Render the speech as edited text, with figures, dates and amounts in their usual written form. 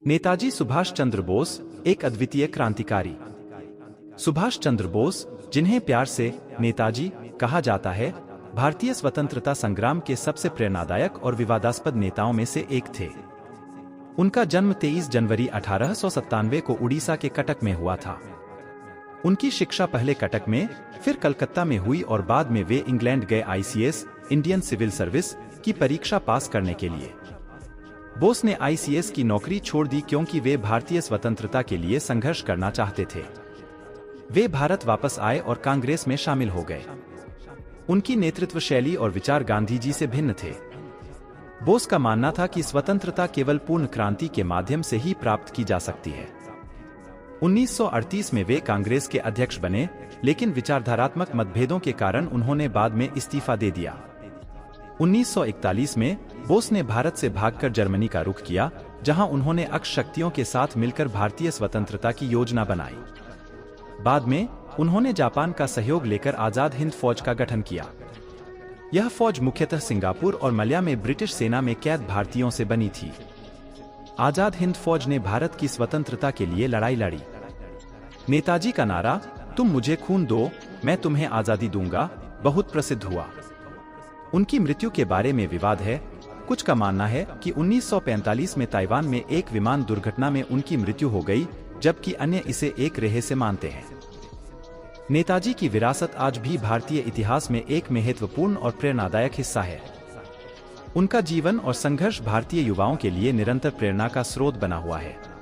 नेताजी सुभाष चंद्र बोस एक अद्वितीय क्रांतिकारी। सुभाष चंद्र बोस, जिन्हें प्यार से नेताजी कहा जाता है, भारतीय स्वतंत्रता संग्राम के सबसे प्रेरणादायक और विवादास्पद नेताओं में से एक थे। उनका जन्म 23 जनवरी 1897 को उड़ीसा के कटक में हुआ था। उनकी शिक्षा पहले कटक में, फिर कलकत्ता में हुई और बाद में वे इंग्लैंड गए आईसीएस, इंडियन सिविल सर्विस की परीक्षा पास करने के लिए। बोस ने आईसीएस की नौकरी छोड़ दी क्योंकि वे भारतीय स्वतंत्रता के लिए संघर्ष करना चाहते थे। वे भारत वापस आए और कांग्रेस में शामिल हो गए। उनकी नेतृत्व शैली और विचार गांधी जी से भिन्न थे। बोस का मानना था कि स्वतंत्रता केवल पूर्ण क्रांति के माध्यम से ही प्राप्त की जा सकती है। 1938 में वे कांग्रेस के अध्यक्ष बने, लेकिन विचारधारात्मक मतभेदों के कारण उन्होंने बाद में इस्तीफा दे दिया। 1941 में बोस ने भारत से भागकर जर्मनी का रुख किया, जहां उन्होंने अक्ष शक्तियों के साथ मिलकर भारतीय स्वतंत्रता की योजना बनाई। बाद में उन्होंने जापान का सहयोग लेकर आजाद हिंद फौज का गठन किया। यह फौज मुख्यतः सिंगापुर और मलया में ब्रिटिश सेना में कैद भारतीयों से बनी थी। आजाद हिंद फौज ने भारत की स्वतंत्रता के लिए लड़ाई लड़ी। नेताजी का नारा, तुम मुझे खून दो, मैं तुम्हें आजादी दूंगा, बहुत प्रसिद्ध हुआ। उनकी मृत्यु के बारे में विवाद है। कुछ का मानना है कि 1945 में ताइवान में एक विमान दुर्घटना में उनकी मृत्यु हो गई, जबकि अन्य इसे एक रहस्य मानते हैं। नेताजी की विरासत आज भी भारतीय इतिहास में एक महत्वपूर्ण और प्रेरणादायक हिस्सा है। उनका जीवन और संघर्ष भारतीय युवाओं के लिए निरंतर प्रेरणा का स्रोत बना हुआ है।